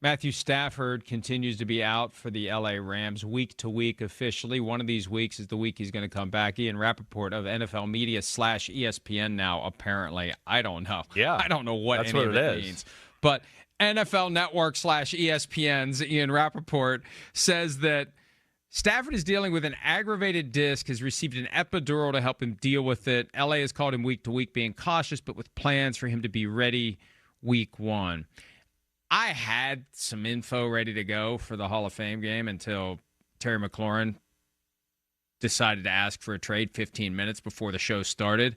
Matthew Stafford continues to be out for the LA Rams week to week officially. One of these weeks is the week he's going to come back. Ian Rappaport of NFL Media / ESPN now, apparently. I don't know. Yeah. I don't know what that's any what of it it is. means. But NFL Network / ESPN's Ian Rappaport says that Stafford is dealing with an aggravated disc, has received an epidural to help him deal with it. LA has called him week to week, being cautious, but with plans for him to be ready week 1. I had some info ready to go for the Hall of Fame game until Terry McLaurin decided to ask for a trade 15 minutes before the show started.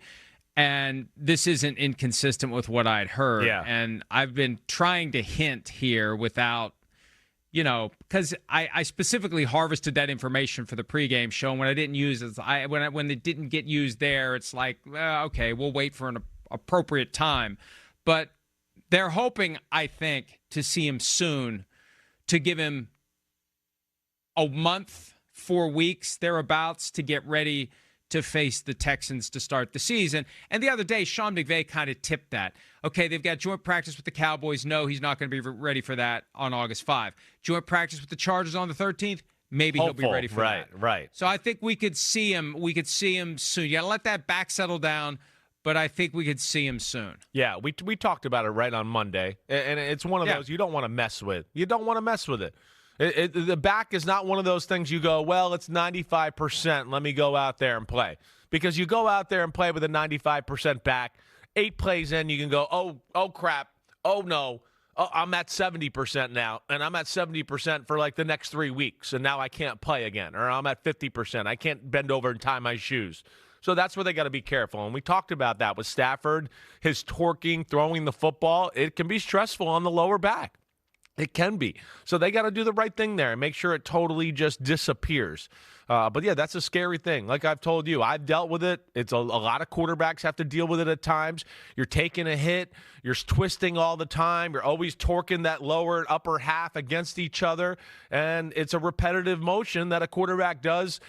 And this isn't inconsistent with what I'd heard. Yeah. And I've been trying to hint here without, because I specifically harvested that information for the pregame show. And when I didn't use it, when it didn't get used there, it's like, okay, we'll wait for an appropriate time. But they're hoping, I think, to see him soon, to give him a month, 4 weeks, thereabouts, to get ready to face the Texans to start the season. And the other day, Sean McVay kind of tipped that. Okay, they've got joint practice with the Cowboys. No, he's not going to be ready for that on August 5. Joint practice with the Chargers on the 13th. Maybe he'll be ready for that. Right. So I think we could see him. We could see him soon. You got to let that back settle down. But I think we could see him soon. Yeah, we talked about it right on Monday, and it's one of those you don't want to mess with. You don't want to mess with it. The back is not one of those things you go, well, it's 95%. Let me go out there and play. Because you go out there and play with a 95% back, 8 plays in, you can go, oh crap, oh no, I'm at 70% now, and I'm at 70% for like the next 3 weeks, and now I can't play again. Or I'm at 50%. I can't bend over and tie my shoes. So that's where they got to be careful. And we talked about that with Stafford, his torquing, throwing the football. It can be stressful on the lower back. It can be. So they got to do the right thing there and make sure it totally just disappears. But, yeah, that's a scary thing. Like I've told you, I've dealt with it. It's a lot of quarterbacks have to deal with it at times. You're taking a hit. You're twisting all the time. You're always torquing that lower and upper half against each other. And it's a repetitive motion that a quarterback does,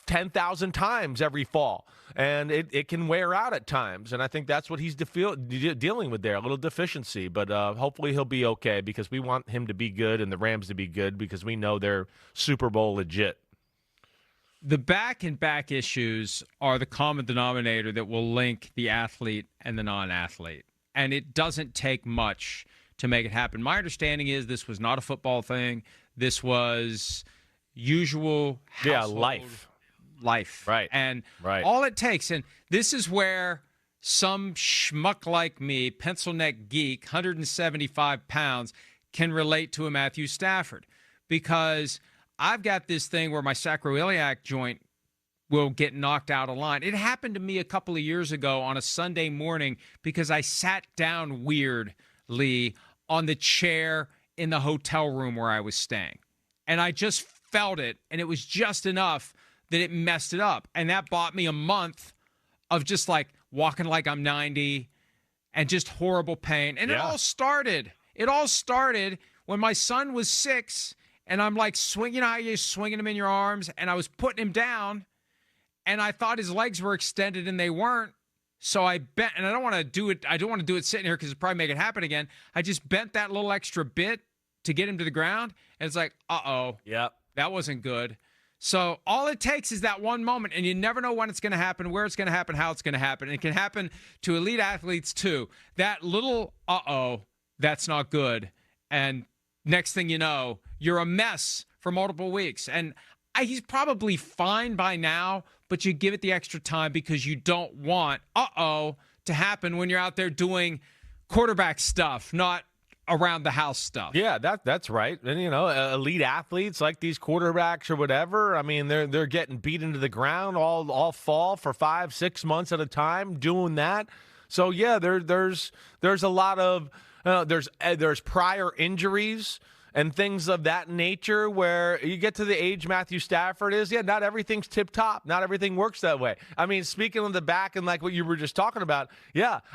10,000 times every fall, and it can wear out at times, and I think that's what he's dealing with there, a little deficiency, but hopefully he'll be okay because we want him to be good and the Rams to be good because we know they're Super Bowl legit. The back and back issues are the common denominator that will link the athlete and the non-athlete, and it doesn't take much to make it happen. My understanding is this was not a football thing. This was usual household life. Right. And all it takes, and this is where some schmuck like me, pencil neck geek, 175 pounds, can relate to a Matthew Stafford. Because I've got this thing where my sacroiliac joint will get knocked out of line. It happened to me a couple of years ago on a Sunday morning because I sat down weirdly on the chair in the hotel room where I was staying. And I just felt it, and it was just enough that it messed it up. And that bought me a month of just like walking like I'm 90 and just horrible pain. And it all started when my son was 6 and I'm like swinging, how you're swinging him in your arms, and I was putting him down and I thought his legs were extended and they weren't. So I bent, and I don't want to do it sitting here because it'll probably make it happen again. I just bent that little extra bit to get him to the ground. And it's like, Yep. That wasn't good. So all it takes is that one moment, and you never know when it's going to happen, where it's going to happen, how it's going to happen. And it can happen to elite athletes too. That little that's not good. And next thing you know, you're a mess for multiple weeks. And he's probably fine by now, but you give it the extra time because you don't want to happen when you're out there doing quarterback stuff, not around the house stuff. Yeah, that's right. And elite athletes like these quarterbacks or whatever, I mean, they're getting beat into the ground all fall for 5-6 months at a time doing that. So yeah, there's a lot of there's prior injuries and things of that nature where you get to the age Matthew Stafford is, not everything's tip-top. Not everything works that way. I mean, speaking of the back and like what you were just talking about,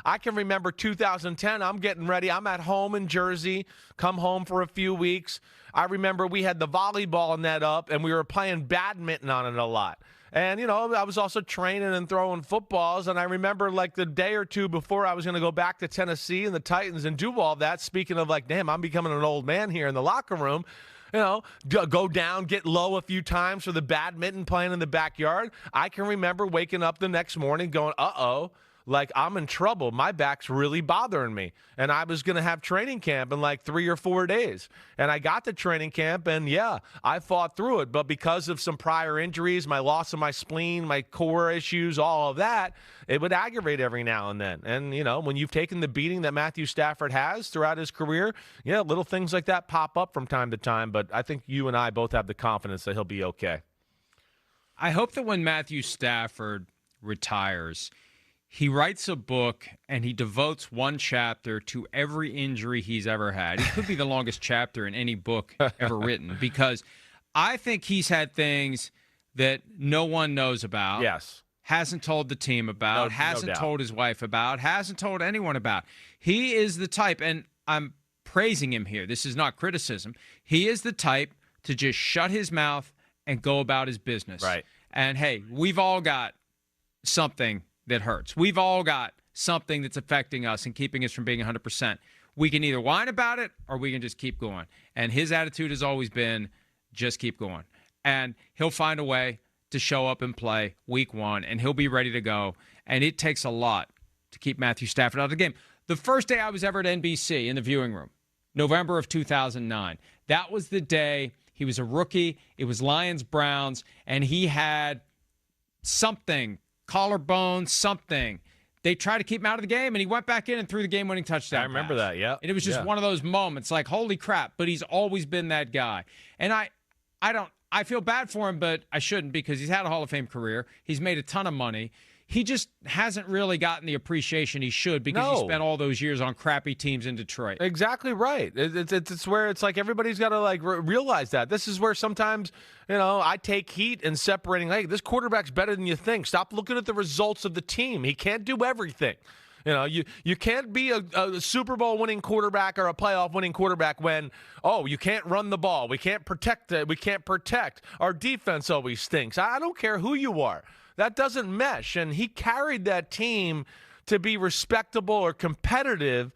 I can remember 2010. I'm getting ready. I'm at home in Jersey, come home for a few weeks. I remember we had the volleyball net up, and we were playing badminton on it a lot. And, I was also training and throwing footballs. And I remember like the day or two before I was going to go back to Tennessee and the Titans and do all that, speaking of like, damn, I'm becoming an old man here in the locker room. Go down, get low a few times for the badminton playing in the backyard. I can remember waking up the next morning going, uh-oh, like I'm in trouble. My back's really bothering me. And I was going to have training camp in like 3 or 4 days. And I got to training camp, and yeah, I fought through it. But because of some prior injuries, my loss of my spleen, my core issues, all of that, it would aggravate every now and then. And, when you've taken the beating that Matthew Stafford has throughout his career, little things like that pop up from time to time. But I think you and I both have the confidence that he'll be okay. I hope that when Matthew Stafford retires, he writes a book and he devotes one chapter to every injury he's ever had. It could be the longest chapter in any book ever written, because I think he's had things that no one knows about. Yes. Hasn't told the team about, hasn't told his wife about, hasn't told anyone about. He is the type, and I'm praising him here. This is not criticism. He is the type to just shut his mouth and go about his business. Right. And hey, we've all got something that hurts. We've all got something that's affecting us and keeping us from being 100%. We can either whine about it or we can just keep going. And his attitude has always been just keep going. And he'll find a way to show up and play week 1, and he'll be ready to go. And it takes a lot to keep Matthew Stafford out of the game. The first day I was ever at NBC in the viewing room, November of 2009, that was the day he was a rookie. It was Lions-Browns, and he had something, collarbone, something. They tried to keep him out of the game, and he went back in and threw the game-winning touchdown. I remember that, yeah. And it was just one of those moments, like, holy crap, but he's always been that guy. And I feel bad for him, but I shouldn't, because he's had a Hall of Fame career. He's made a ton of money. He just hasn't really gotten the appreciation he should, because he spent all those years on crappy teams in Detroit. Exactly right. It's where it's like everybody's got to like realize that. This is where sometimes, I take heat in separating, hey, this quarterback's better than you think. Stop looking at the results of the team. He can't do everything. You can't be a Super Bowl winning quarterback or a playoff winning quarterback when, you can't run the ball. We can't protect it. We can't protect. Our defense always stinks. I don't care who you are. That doesn't mesh. And he carried that team to be respectable or competitive,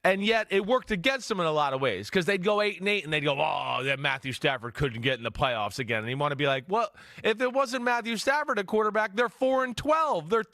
and yet it worked against him in a lot of ways, because they'd go 8-8 and they'd go, that Matthew Stafford couldn't get in the playoffs again. And you want to be like, well, if it wasn't Matthew Stafford at quarterback, they're 4-12. They're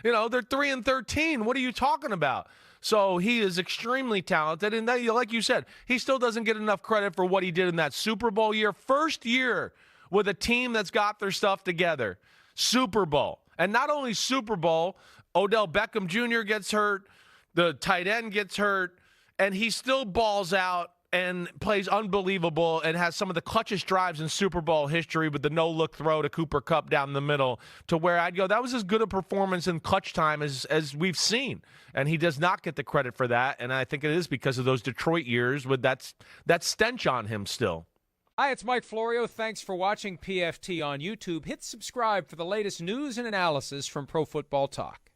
3-13. What are you talking about? So he is extremely talented, and then, like you said, he still doesn't get enough credit for what he did in that Super Bowl year. First year with a team that's got their stuff together. Super Bowl. And not only Super Bowl, Odell Beckham Jr. gets hurt, the tight end gets hurt, and he still balls out and plays unbelievable and has some of the clutchest drives in Super Bowl history with the no-look throw to Cooper Kupp down the middle, to where I'd go, that was as good a performance in clutch time as we've seen. And he does not get the credit for that, and I think it is because of those Detroit years with that stench on him still. Hi, it's Mike Florio. Thanks for watching PFT on YouTube. Hit subscribe for the latest news and analysis from Pro Football Talk.